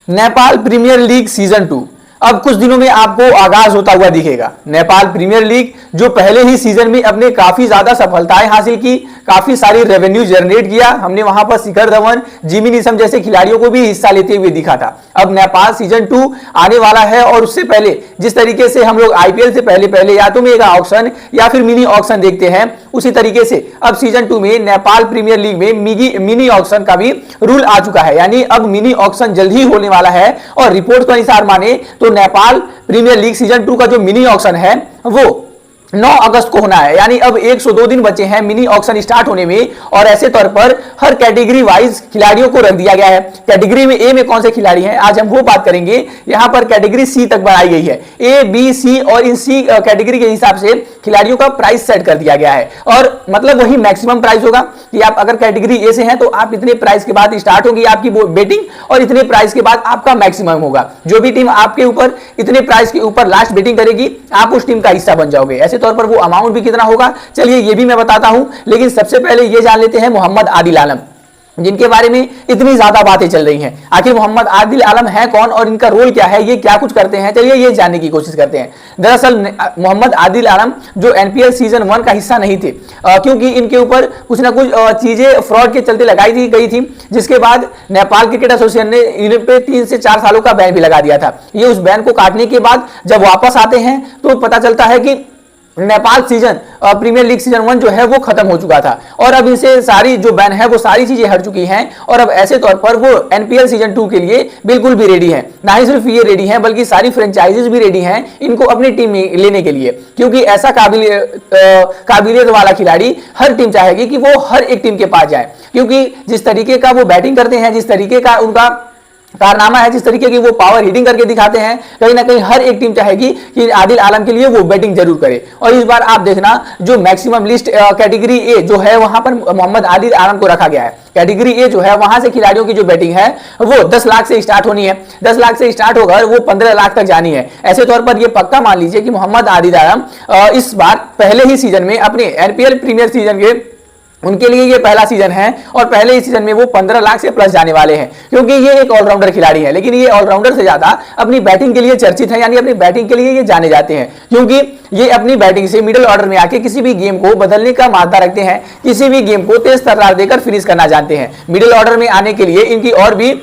Nepal premiere league season 2 अब कुछ दिनों में आपको आगाज होता हुआ दिखेगा। नेपाल प्रीमियर लीग जो पहले ही सीजन में अपने काफी ज्यादा सफलताएं हासिल की, काफी सारी रेवेन्यू जनरेट किया। हमने वहां पर शिखर धवन, जिमी नीशम जैसे खिलाड़ियों को भी हिस्सा लेते हुए दिखा था। अब नेपाल सीजन 2 आने वाला है और उससे पहले जिस तरीके से हम लोग आईपीएल से पहले या तो मेगा ऑक्शन या फिर मिनी ऑक्शन देखते हैं, उसी तरीके से अब सीजन 2 में नेपाल प्रीमियर लीग में मिनी ऑक्शन का भी रूल आ चुका है। यानी अब मिनी ऑक्शन जल्द ही होने वाला है और रिपोर्ट के अनुसार माने तो नेपाल प्रीमियर लीग सीजन 2 का जो मिनी ऑक्शन है वो 9 अगस्त को होना है। यानी अब 102 दिन बचे हैं मिनी ऑक्शन स्टार्ट होने में और ऐसे तौर पर हर कैटेगरी वाइज खिलाड़ियों को रख दिया गया है। कैटेगरी में ए में कौन से खिलाड़ी हैं आज हम वो बात करेंगे। यहां पर कैटेगरी सी तक बनाई गई है, ए बी सी, और इन सी कैटेगरी के हिसाब से खिलाड़ियों का प्राइस सेट कर दिया गया है। और मतलब वही मैक्सिमम प्राइस होगा कि आप अगर कैटेगरी ए से हैं तो आप इतने प्राइस के बाद स्टार्ट होगी आपकी बेटिंग और इतने प्राइस के बाद आपका मैक्सिमम होगा। जो भी टीम आपके ऊपर इतने प्राइस के ऊपर लास्ट बेटिंग करेगी आप उस टीम का हिस्सा बन जाओगे। ऐसे तौर पर वो अमाउंट भी कितना होगा चलिए ये भी मैं बताता हूं, लेकिन सबसे पहले ये जान लेते हैं मोहम्मद आदिल आलम, जिनके बारे में इतनी ज्यादा बातें चल रही हैं। आखिर मोहम्मद आदिल आलम है कौन और इनका रोल क्या है, ये क्या कुछ करते हैं, चलिए ये जानने की कोशिश करते हैं। दरअसल मोहम्मद आदिल आलम जो एनपीएल सीजन 1 का हिस्सा नहीं थे, क्योंकि इनके ऊपर कुछ ना कुछ चीजें फ्रॉड के चलते लगाई गई थी, जिसके बाद नेपाल क्रिकेट एसोसिएशन ने इन पे 3 से 4 सालों का बैन भी लगा दिया था। ये उस बैन को काटने के बाद जब वापस आते हैं तो पता चलता है कि Nepal season premier league season 1 जो है वो खत्म हो चुका था और अब इनसे सारी जो बैन है वो सारी चीजें हट चुकी हैं और अब ऐसे तौर पर वो एनपीएल सीजन 2 के लिए बिल्कुल भी रेडी हैं। ना ही सिर्फ ये रेडी हैं बल्कि सारी फ्रेंचाइजीज भी रेडी हैं इनको अपनी टीम में लेने के लिए, क्योंकि ऐसा काबिलियत वाला खिलाड़ी हर टीम चाहेगी कि वो हर एक टीम के पास जाए, क्योंकि जिस तरीके का वो बैटिंग करते हैं, जिस तरीके का उनका कारनामा है, जिस तरीके की वो पावर हिटिंग करके दिखाते हैं, कहीं ना कहीं हर एक टीम चाहेगी कि आदिल आलम के लिए वो बैटिंग जरूर करे। और इस बार आप देखना जो मैक्सिमम लिस्ट कैटेगरी ए जो है वहां पर मोहम्मद आदिल आलम को रखा गया है। कैटेगरी ए जो है वहां से खिलाड़ियों की जो बैटिंग है वो 10 लाख से स्टार्ट होनी है, 10 लाख से स्टार्ट होकर वो 15 लाख तक जानी है। ऐसे तौर पर ये पक्का मान लीजिए कि मोहम्मद आदिल आलम इस बार पहले ही सीजन में अपने एनपीएल प्रीमियर सीजन के उनके लिए ये पहला सीजन है और पहले ही सीजन में वो 15 लाख से प्लस जाने वाले हैं, क्योंकि ये एक ऑलराउंडर खिलाड़ी है। लेकिन ये ऑलराउंडर से ज्यादा अपनी बैटिंग के लिए चर्चित है, यानी अपनी बैटिंग के लिए ये जाने जाते हैं, क्योंकि ये अपनी बैटिंग से मिडिल ऑर्डर में आके किसी भी गेम को बदलने का मादा रखते हैं, किसी भी गेम को तेज तर्रार देकर फिनिश करना जानते हैं। मिडिल ऑर्डर में आने के लिए इनकी और भी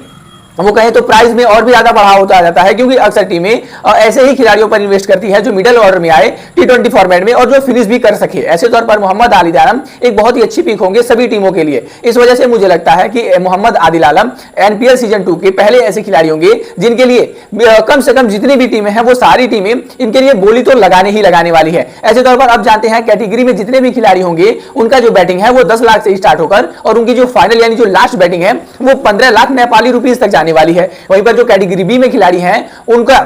वो कहें तो प्राइस में और भी ज्यादा बढ़ाव होता जाता है, क्योंकि अक्सर टीमें ऐसे ही खिलाड़ियों पर इन्वेस्ट करती है जो मिडिल ऑर्डर में आए टी20 फॉर्मेट में और जो फिनिश भी कर सके। ऐसे तौर पर मोहम्मद आदिल आलम एक बहुत ही अच्छी पिक होंगे सभी टीमों के लिए। इस वजह से मुझे लगता है कि मोहम्मद आदिल आलम एनपीएल सीजन 2 के पहले ऐसे खिलाड़ी होंगे जिनके लिए कम से कम जितनी भी टीमें हैं वो सारी टीमें इनके लिए बोली तो लगाने ही लगाने वाली है। ऐसे तौर पर अब जानते हैं कैटेगरी में जितने भी खिलाड़ी होंगे उनका जो बैटिंग है वो 10 लाख से स्टार्ट होकर और उनकी जो फाइनल यानी जो लास्ट बैटिंग है वो 15 लाख नेपाली रुपीज तक जाने वाली है। वहीं पर जो कैटेगरी बी में खिलाड़ी हैं उनका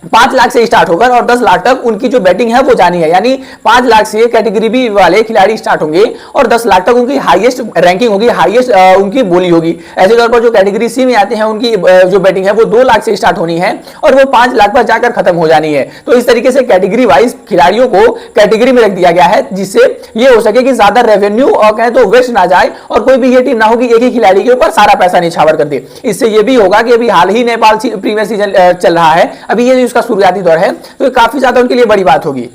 5 लाख से स्टार्ट होकर और 10 लाख तक उनकी जो बैटिंग है वो जानी है। यानी 5 लाख से कैटेगरी बी वाले खिलाड़ी स्टार्ट होंगे और 10 लाख तक उनकी हाईएस्ट रैंकिंग होगी, हाईएस्ट उनकी बोली होगी। ऐसे तौर पर जो कैटेगरी सी में आते हैं उनकी जो बैटिंग है वो 2 लाख से स्टार्ट होनी है और वो 5 लाख पर जाकर खत्म हो जानी है। तो इस तरीके से कैटेगरी वाइज खिलाड़ियों को कैटेगरी में रख दिया गया है, जिससे ये हो सके कि ज्यादा रेवेन्यू और कहें तो वेस्ट ना जाए और कोई भी ये टीम ना हो कि एक ही खिलाड़ी के ऊपर सारा पैसा निछावर कर दे। इससे ये भी होगा कि अभी हाल ही नेपाल प्रीमियर सीजन चल रहा है, अभी ये उसका शुरुआती दौर है, तो काफी ज्यादा उनके लिए बड़ी बात होगी।